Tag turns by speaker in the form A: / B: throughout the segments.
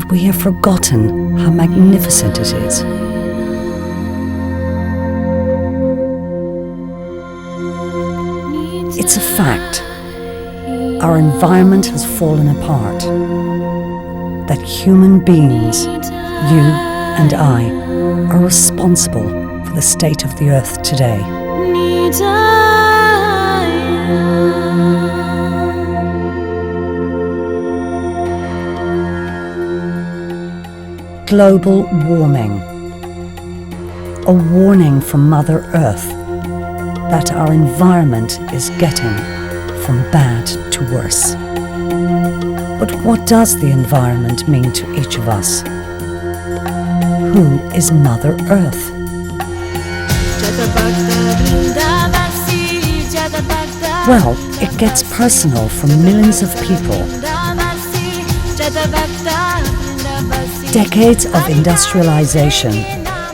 A: but we have forgotten how magnificent it is. It's a fact. Our environment has fallen apart. That human beings, you and I, are responsible for the state of the earth today. Global warming. A warning from Mother Earth that our environment is getting from bad to worse. But what does the environment mean to each of us? Who is Mother Earth? Well, it gets personal for millions of people. Decades of industrialization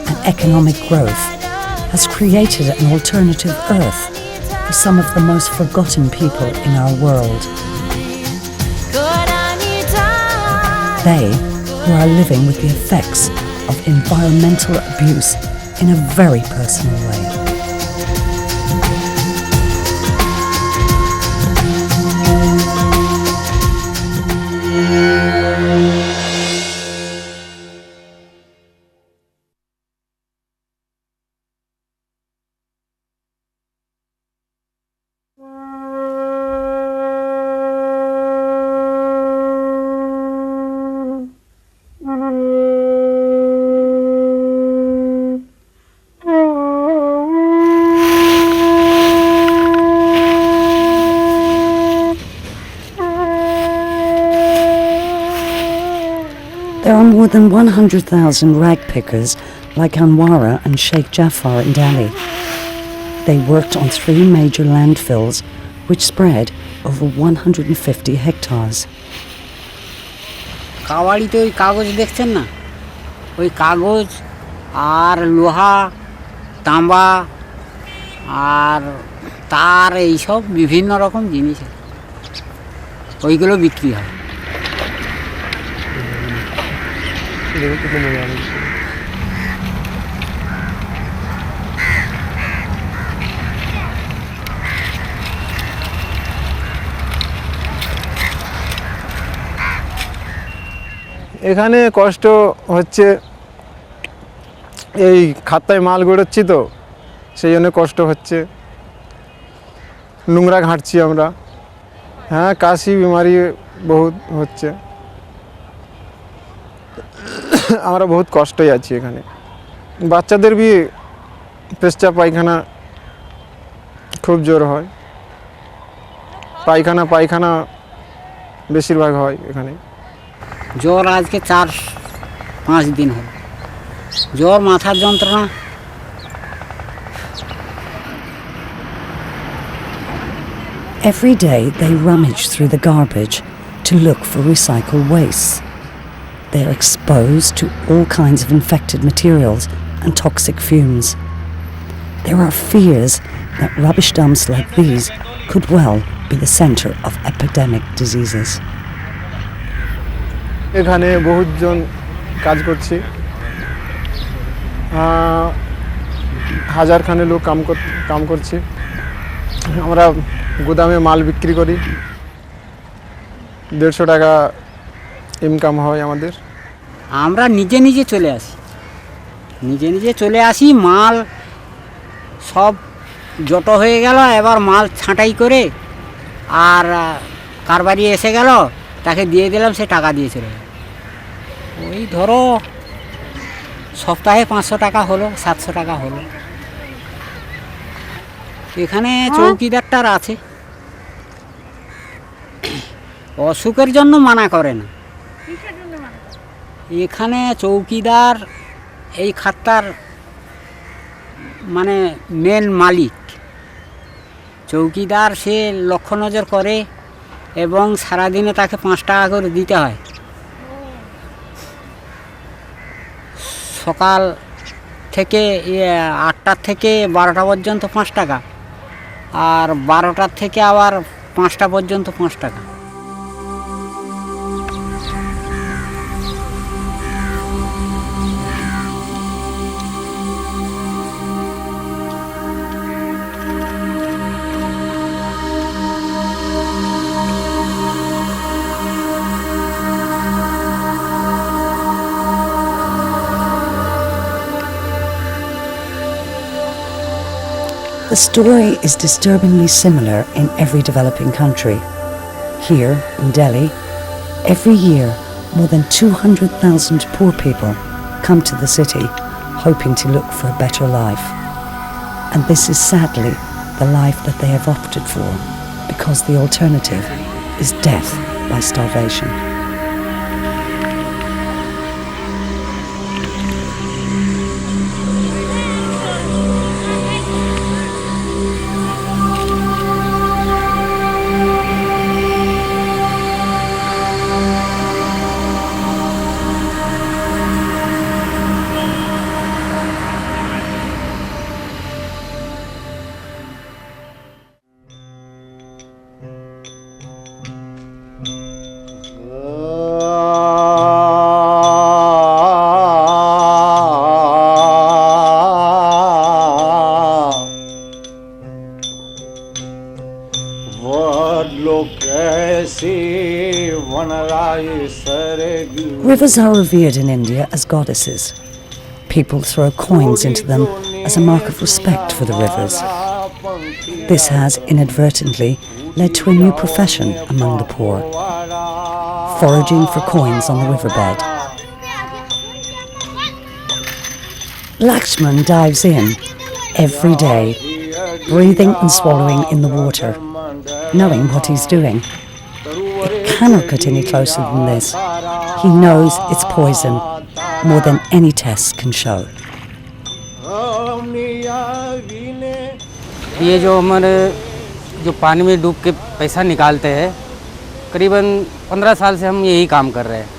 A: and economic growth has created an alternative Earth for some of the most forgotten people in our world. They who are living with the effects of environmental abuse in a very personal way. There are more than 100,000 rag pickers like Anwara and Sheikh Jafar in Delhi. They worked on 3 major landfills which spread over 150 hectares.
B: কাওয়াড়িতে ওই কাগজ দেখছেন না, ওই কাগজ আর লোহা, তামা আর তার এইসব বিভিন্ন রকম জিনিস ওইগুলো বিক্রি হয়।
C: এখানে কষ্ট হচ্ছে, এই খাতায় মাল গড়াচ্ছি তো সেই জন্য কষ্ট হচ্ছে। নোংরা ঘাঁটছি আমরা, হ্যাঁ কাশি বিমারি বহুত হচ্ছে, আমরা বহুত কষ্টই আছি এখানে। বাচ্চাদের বি পেশাব পায়খানা খুব জোর হয়, পায়খানা বেশিরভাগ হয় এখানে।
B: জ্বর আজকে 4-5 দিন হল, জ্বর, মাথার যন্ত্রণা।
A: Every day they rummage through the garbage to look for recycled waste. They are exposed to all kinds of infected materials and toxic fumes. There are fears that rubbish dumps like these could well be the center of epidemic diseases.
C: এখানে বহুতজন কাজ করছি, হাজারখানে লোক কাম করছি। আমরা গুদামে মাল বিক্রি করি, 150 টাকা ইনকাম হয় আমাদের।
B: আমরা নিজে চলে আসি, মাল সব জটো হয়ে গেল, এবার মাল ছাঁটাই করে আর কারবারি এসে গেল, তাকে দিয়ে দিলাম, সে টাকা দিয়ে চলে গেল। ওই ধরো সপ্তাহে 500 টাকা হলো, 700 টাকা হলো। এখানে চৌকিদারটার আছে, অসুখের জন্য মানা করে না। এখানে চৌকিদার এই খাতার মানে মেন মালিক। চৌকিদার সে লক্ষ্য নজর করে এবং সারাদিনে তাকে 5 টাকা করে দিতে হয়। সকাল থেকে 8টা থেকে 12টা পর্যন্ত 5 টাকা, আর 12টার থেকে আবার 5টা পর্যন্ত 5 টাকা।
A: The story is disturbingly similar in every developing country. Here, in Delhi, every year more than 200,000 poor people come to the city hoping to look for a better life. And this is sadly the life that they have opted for, because the alternative is death by starvation. Rivers are revered in India as goddesses. People throw coins into them as a mark of respect for the rivers. This has inadvertently led to a new profession among the poor: foraging for coins on the riverbed. Lakshman dives in every day, breathing and swallowing in the water, knowing what he's doing. It cannot get any closer than this. He knows it's poison, more than any tests can show.
D: ये जो हमारे जो पानी में डूब के पैसा निकालते हैं, करीबन 15 साल से हम यही काम कर रहे हैं।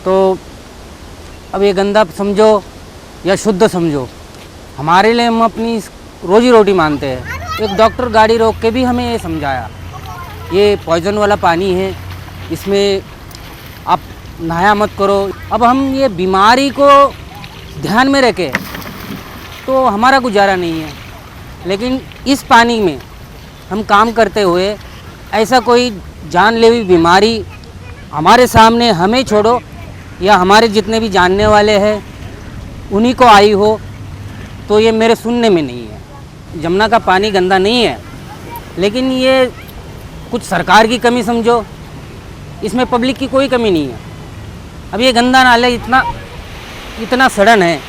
D: तो अब ये गंदा समझो या शुद्ध समझो, हमारे लिए हम अपनी रोजी रोटी मानते हैं। एक डॉक्टर गाड़ी रोक के भी हमें ये समझाया, ये पॉइजन वाला पानी है, इसमें आप नहाया मत करो। अब हम ये बीमारी को ध्यान में रखें तो हमारा गुजारा नहीं है, लेकिन इस पानी में हम काम करते हुए ऐसा कोई जानलेवा बीमारी हमारे सामने, हमें छोड़ो या हमारे जितने भी जानने वाले हैं उन्हीं को आई हो, तो ये मेरे सुनने में नहीं है। जमुना का पानी गंदा नहीं है, लेकिन ये कुछ सरकार की कमी समझो, इसमें पब्लिक की कोई कमी नहीं है। अब ये गंदा नाला इतना सड़न है,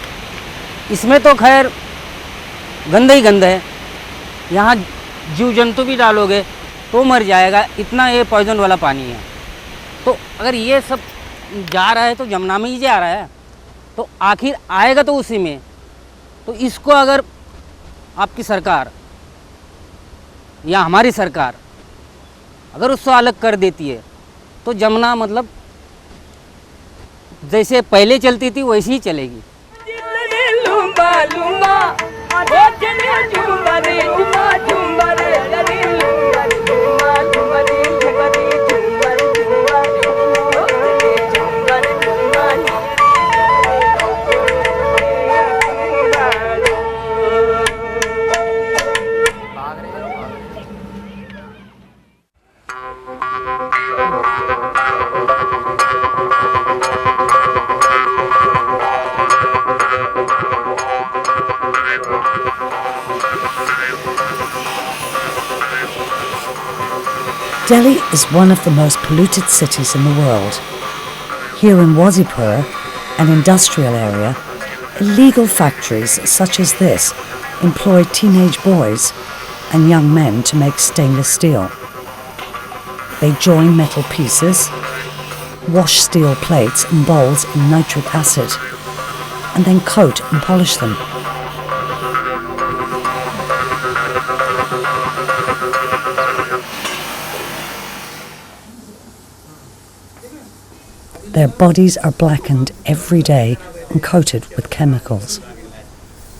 D: इसमें तो खैर गंदा ही गंदा है, यहाँ जीव जंतु भी डालोगे तो मर जाएगा, इतना ये पॉइजन वाला पानी है। तो अगर ये सब जा रहा है तो जमुना में ही जा रहा है, तो आखिर आएगा तो उसी में। तो इसको अगर आपकी सरकार या हमारी सरकार अगर उसको अलग कर देती है तो जमुना मतलब जैसे पहले चलती थी वैसी ही चलेगी।
A: Delhi is one of the most polluted cities in the world. Here in Wazipur, an industrial area, illegal factories such as this employ teenage boys and young men to make stainless steel. They join metal pieces, wash steel plates and bowls in nitric acid, and then coat and polish them. Their bodies are blackened every day and coated with chemicals.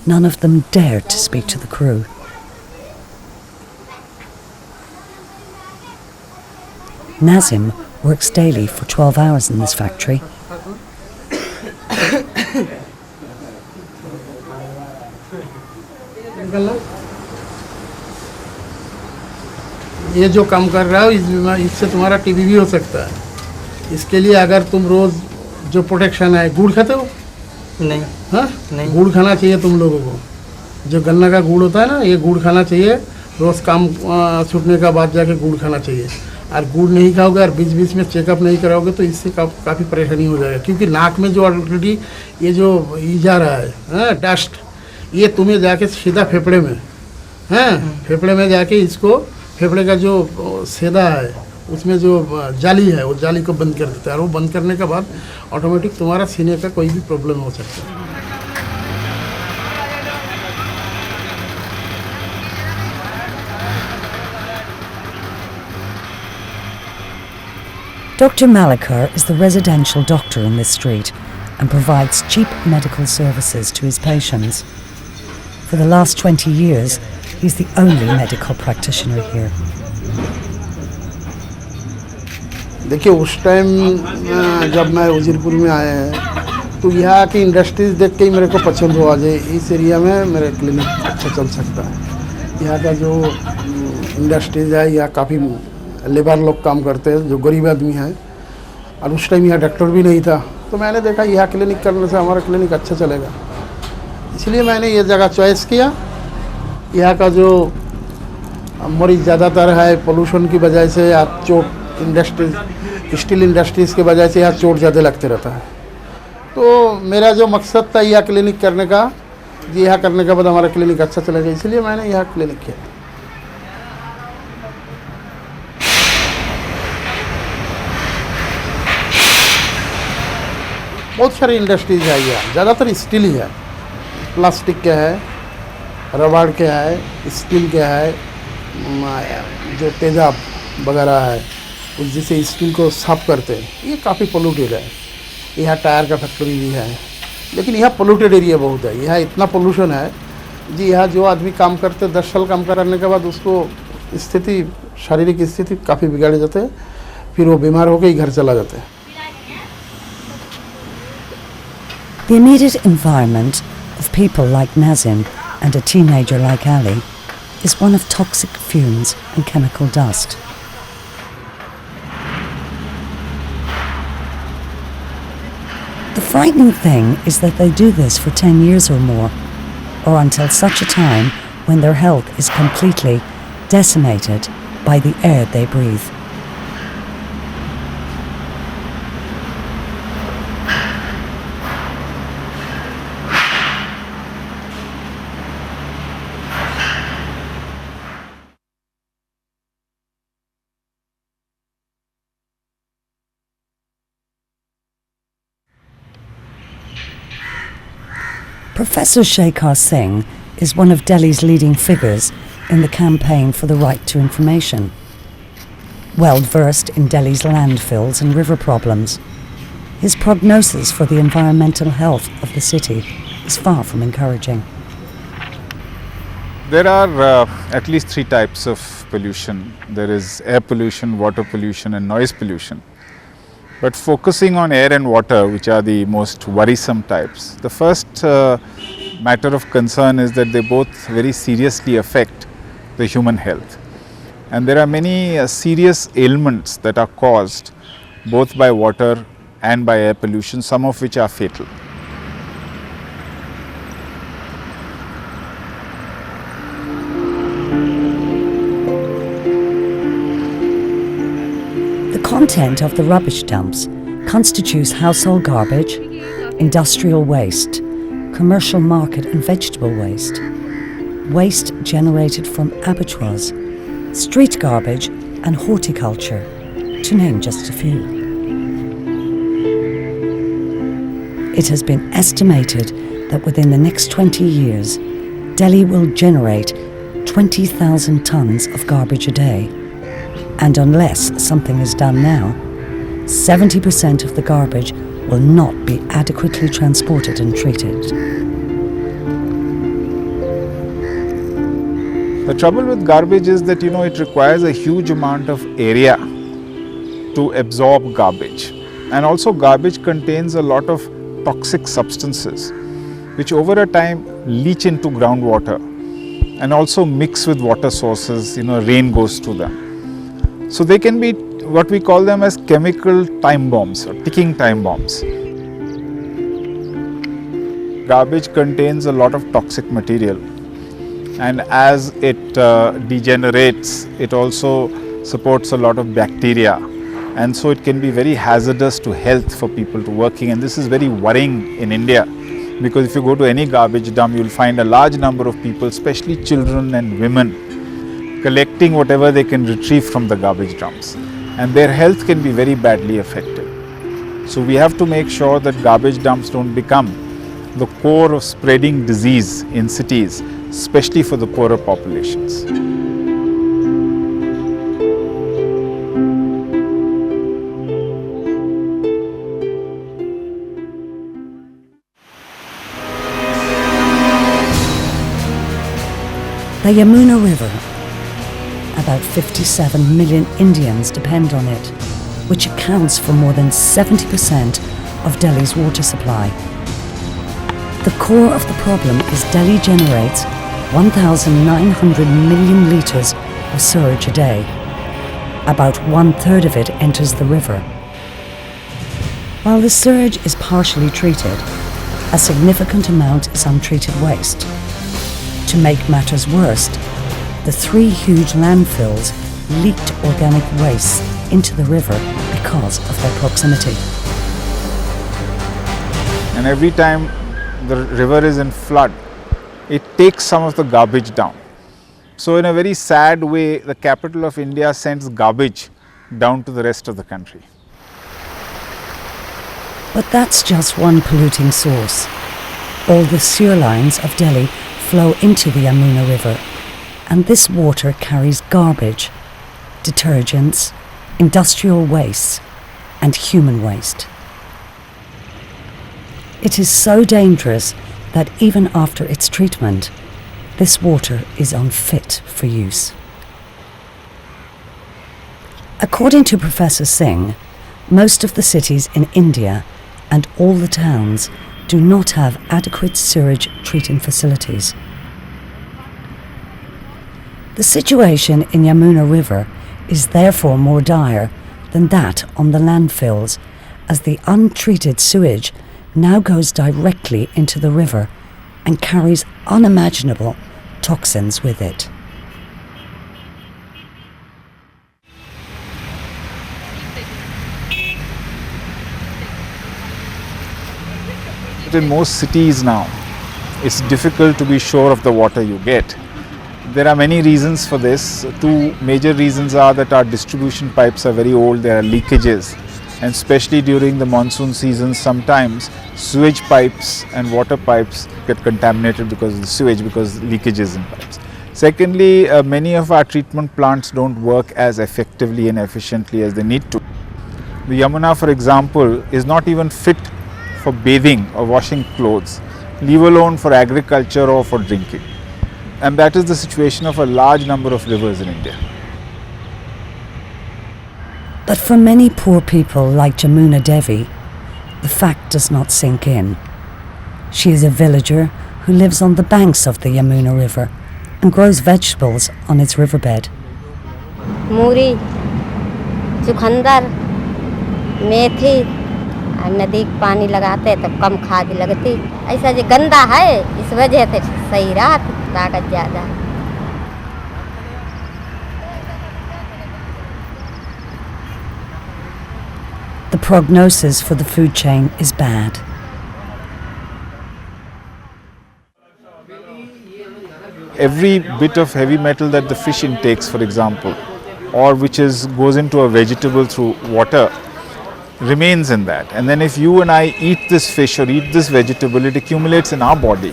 A: None of them dared to speak to the crew. Nazim works daily for 12 hours in this factory.
E: ये जो काम कर रहा हो इससे तुम्हारा TB भी हो सकता है। इसके लिए अगर तुम रोज जो प्रोटेक्शन है, गुड़ खाते हो?
D: नहीं।
E: हाँ,
D: नहीं।
E: गुड़ खाना चाहिए तुम लोगों को। जो गन्ना का गुड़ होता है ना, ये गुड़ खाना चाहिए रोज़ काम छूटने का बाद जाके गुड़ खाना चाहिए। और गुड़ नहीं खाओगे और बीच बीच में चेकअप नहीं कराओगे तो इससे काफ़ी परेशानी हो जाएगा, क्योंकि नाक में जो ऑलरेडी ये जो जा रहा है डस्ट, ये तुम्हें जाके सीधा फेफड़े में फेफड़े में जाके इसको फेफड़े का जो सेदा है उसमें जो जाली है वो जाली को बंद कर देता है, और वो बंद करने के बाद ऑटोमेटिक तुम्हारा सीने का कोई भी प्रॉब्लम हो सकता है।
A: Dr. Malakar is the residential doctor in this street and provides cheap medical services to his patients. For the last 20 years, he's the only medical practitioner here.
E: देखिए उस टाइम जब मैं वजीरपुर में आया है तो यहाँ की इंडस्ट्रीज देख के ही मेरे को पसंद हुआ जे इस एरिया में मेरा क्लिनिक अच्छा चल सकता है। यहाँ का जो इंडस्ट्रीज है, यहाँ काफ़ी लेबर लोग काम करते हैं जो गरीब आदमी हैं, और उस टाइम यहाँ डॉक्टर भी नहीं था, तो मैंने देखा यहाँ क्लिनिक करने से हमारा क्लिनिक अच्छा चलेगा, इसलिए मैंने ये जगह चॉइस किया। यहाँ का जो मरीज ज़्यादातर है पोल्यूशन की वजह से या चोट इंडस्ट्रीज स्टील इंडस्ट्रीज़ की वजह से यहाँ चोट ज़्यादा लगते रहता है, तो मेरा जो मकसद था यहाँ क्लिनिक करने का, जी यहाँ करने के बाद हमारा क्लिनिक अच्छा चलेगा, इसलिए मैंने यहाँ क्लिनिक किया। बहुत सारी इंडस्ट्रीज है यहाँ, ज़्यादातर स्टील ही है, प्लास्टिक के है, रबड़ के है, स्टील के है, जो तेजाब वगैरह है उस जिसे स्टील को साफ करते हैं, ये काफ़ी पोल्यूटेड है। यहाँ टायर का फैक्ट्री भी है, लेकिन यहाँ पोल्यूटेड एरिया बहुत है, यहाँ इतना पोल्यूशन है जी। यहाँ जो आदमी काम करते 10 साल काम करने के बाद उसको स्थिति शारीरिक स्थिति काफ़ी बिगाड़ जाते हैं, फिर वो बीमार होकर ही घर चला जाता है।
A: The immediate environment of people like Nazim and a teenager like Ali is one of toxic fumes and chemical dust. The frightening thing is that they do this for 10 years or more, or until such a time when their health is completely decimated by the air they breathe. Professor Shekhar Singh is one of Delhi's leading figures in the campaign for the right to information. Well versed in Delhi's landfills and river problems, his prognosis for the environmental health of the city is far from encouraging.
F: There are at least 3 types of pollution. There is air pollution, water pollution and noise pollution. But focusing on air and water, which are the most worrisome types, the first matter of concern is that they both very seriously affect the human health. And there are many serious ailments that are caused both by water and by air pollution, some of which are fatal.
A: The content of the rubbish dumps constitutes household garbage, industrial waste, commercial market and vegetable waste, waste generated from abattoirs, street garbage and horticulture, to name just a few. It has been estimated that within the next 20 years, Delhi will generate 20,000 tons of garbage a day. And unless something is done now, 70% of the garbage will not be adequately transported and treated.
F: The trouble with garbage is that, it requires a huge amount of area to absorb garbage. And also garbage contains a lot of toxic substances which over a time leach into groundwater and also mix with water sources, rain goes to them. So they can be what we call them as chemical time bombs or ticking time bombs. Garbage contains a lot of toxic material and as it degenerates, it also supports a lot of bacteria, and so it can be very hazardous to health for people to working, and this is very worrying in India, because if you go to any garbage dump, you will find a large number of people, especially children and women, collecting whatever they can retrieve from the garbage dumps, and their health can be very badly affected. So we have to make sure that garbage dumps don't become the core of spreading disease in cities, especially for the poorer populations.
A: The Yamuna River. About 57 million Indians depend on it, which accounts for more than 70% of Delhi's water supply. The core of the problem is Delhi generates 1,900 million litres of sewage a day. About 1/3 of it enters the river. While the sewage is partially treated, a significant amount is untreated waste. To make matters worse, the 3 huge landfills leaked organic waste into the river because of their proximity.
F: And every time the river is in flood, it takes some of the garbage down. So in a very sad way, the capital of India sends garbage down to the rest of the country.
A: But that's just one polluting source. All the sewer lines of Delhi flow into the Yamuna River, and this water carries garbage, detergents, industrial waste, and human waste. It is so dangerous that even after its treatment, this water is unfit for use. According to Professor Singh, most of the cities in India and all the towns do not have adequate sewage treating facilities. The situation in Yamuna River is therefore more dire than that on the landfills, as the untreated sewage now goes directly into the river and carries unimaginable toxins with it.
F: In most cities now, it's difficult to be sure of the water you get. There are many reasons for this. 2 major reasons are that our distribution pipes are very old, there are leakages, and especially during the monsoon season, sometimes sewage pipes and water pipes get contaminated because of the sewage, because leakages in pipes. Secondly, many of our treatment plants don't work as effectively and efficiently as they need to. The Yamuna, for example, is not even fit for bathing or washing clothes, leave alone for agriculture or for drinking. And that is the situation of a large number of rivers in India.
A: But for many poor people like Jamuna Devi, the fact does not sink in. She is a villager who lives on the banks of the Yamuna River and grows vegetables on its riverbed.
G: मूरी, चुकंदर, मेथी, नदी का पानी लगाते तो कम खाद लगती। ऐसा जो गंदा है इस वजह से सही रहा, ताकत ज़्यादा।
A: The prognosis for the food chain is bad.
F: Every bit of heavy metal that the fish intakes, for example, or which goes into a vegetable through water, remains in that. And then if you and I eat this fish or eat this vegetable, it accumulates in our body.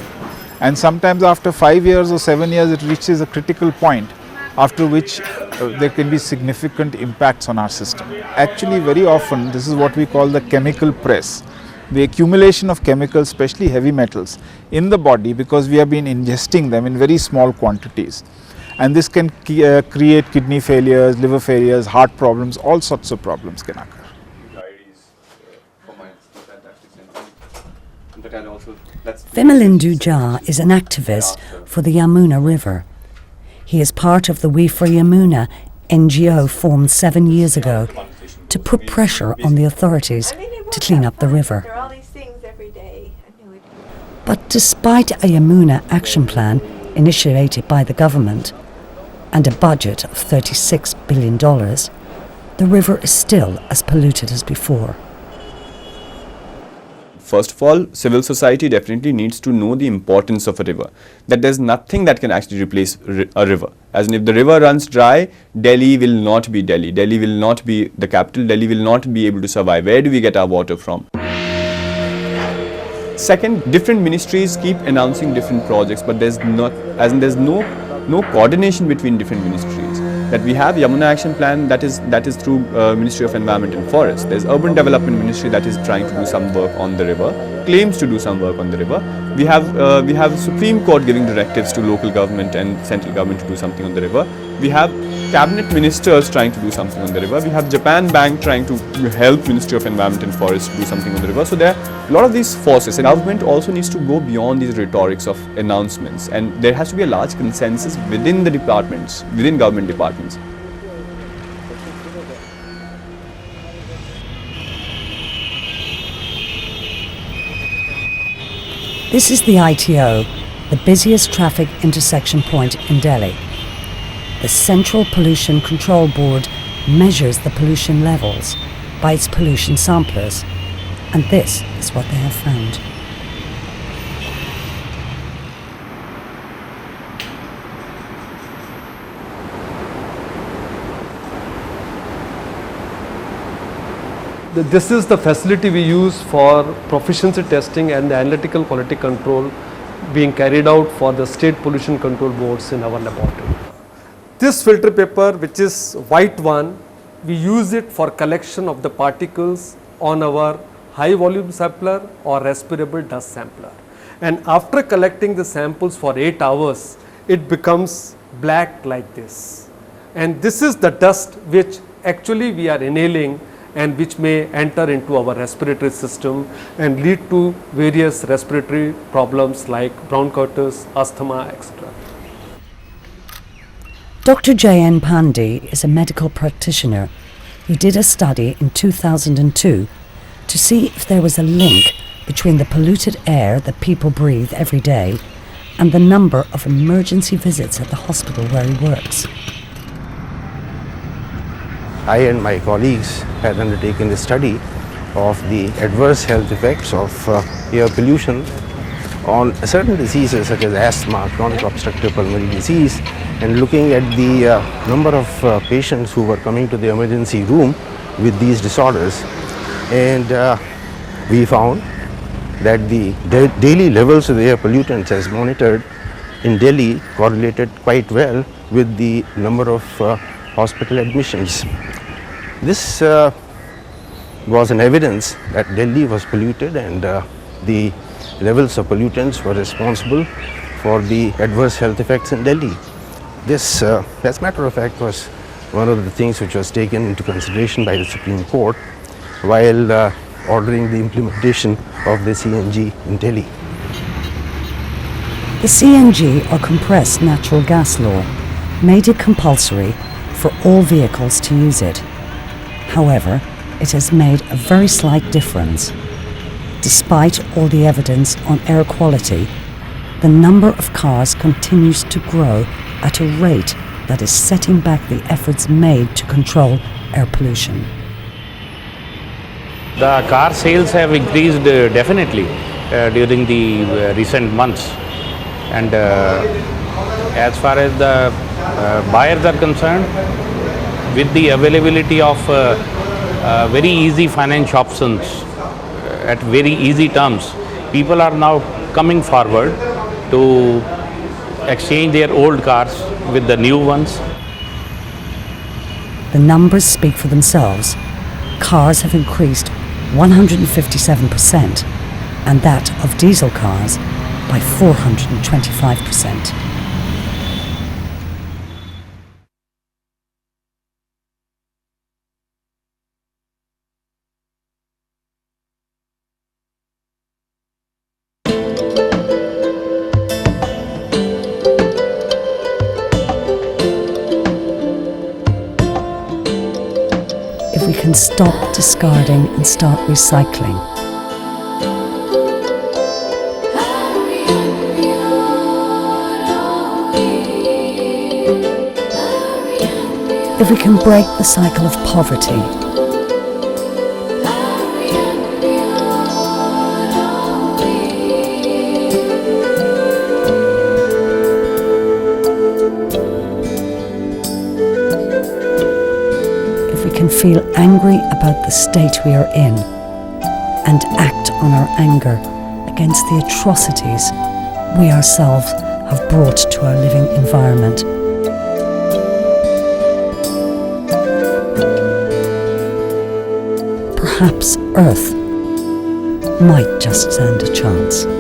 F: And sometimes after 5 years or 7 years, it reaches a critical point after which there can be significant impacts on our system. Actually, very often, this is what we call the chemical press. The accumulation of chemicals, especially heavy metals, in the body, because we have been ingesting them in very small quantities. And this can create kidney failures, liver failures, heart problems, all sorts of problems can occur.
A: Vimalindu Jha is an activist for the Yamuna River. He is part of the We for Yamuna NGO formed 7 years ago to put pressure on the authorities to clean up the river. But despite a Yamuna action plan, initiated by the government, and a budget of $36 billion, the river is still as polluted as before.
H: First of all, civil society definitely needs to know the importance of a river, that there's nothing that can actually replace a river. As in, if the river runs dry, Delhi will not be Delhi. Delhi will not be the capital. Delhi will not be able to survive. Where do we get our water from? Second, different ministries keep announcing different projects, but there's no coordination between different ministries. That we have Yamuna Action Plan that is through Ministry of Environment and Forests. There's Urban Development Ministry that is trying to do some work on the river, claims to do some work on the river. We have Supreme Court giving directives to local government and central government to do something on the river. We have cabinet ministers trying to do something on the river. We have Japan Bank trying to help Ministry of Environment and Forests do something on the river. So there are a lot of these forces, and government also needs to go beyond these rhetorics of announcements, and there has to be a large consensus within the departments, within government departments.
A: This is the ITO, the busiest traffic intersection point in Delhi. The Central Pollution Control Board measures the pollution levels by its pollution samplers, and this is what they have found.
C: This is the facility we use for proficiency testing and the analytical quality control being carried out for the state pollution control boards in our laboratory. This filter paper, which is white one, we use it for collection of the particles on our high volume sampler or respirable dust sampler. And after collecting the samples for 8 hours, it becomes black like this. And this is the dust which actually we are inhaling and which may enter into our respiratory system and lead to various respiratory problems like bronchitis, asthma, etc.
A: Dr. J.N. Pandey is a medical practitioner who did a study in 2002 to see if there was a link between the polluted air that people breathe every day and the number of emergency visits at the hospital where he works.
I: I and my colleagues had undertaken a study of the adverse health effects of air pollution on certain diseases such as asthma, chronic obstructive pulmonary disease, and looking at the number of patients who were coming to the emergency room with these disorders. And we found that the daily levels of air pollutants as monitored in Delhi correlated quite well with the number of hospital admissions. This was an evidence that Delhi was polluted, and the levels of pollutants were responsible for the adverse health effects in Delhi. This, as a matter of fact, was one of the things which was taken into consideration by the Supreme Court while ordering the implementation of the CNG in Delhi.
A: The CNG, or compressed natural gas law, made it compulsory for all vehicles to use it. However, it has made a very slight difference. Despite all the evidence on air quality, the number of cars continues to grow at a rate that is setting back the efforts made to control air pollution.
J: The car sales have increased definitely during the recent months, and as far as the buyers are concerned, with the availability of very easy finance options at very easy terms, people are now coming forward to exchange their old cars with the new ones.
A: The numbers speak for themselves. Cars have increased 157%, and that of diesel cars by 425%. If we can stop discarding and start recycling, if we can break the cycle of poverty, if we can feel angry about the state we are in and act on our anger against the atrocities we ourselves have brought to our living environment, perhaps Earth might just stand a chance.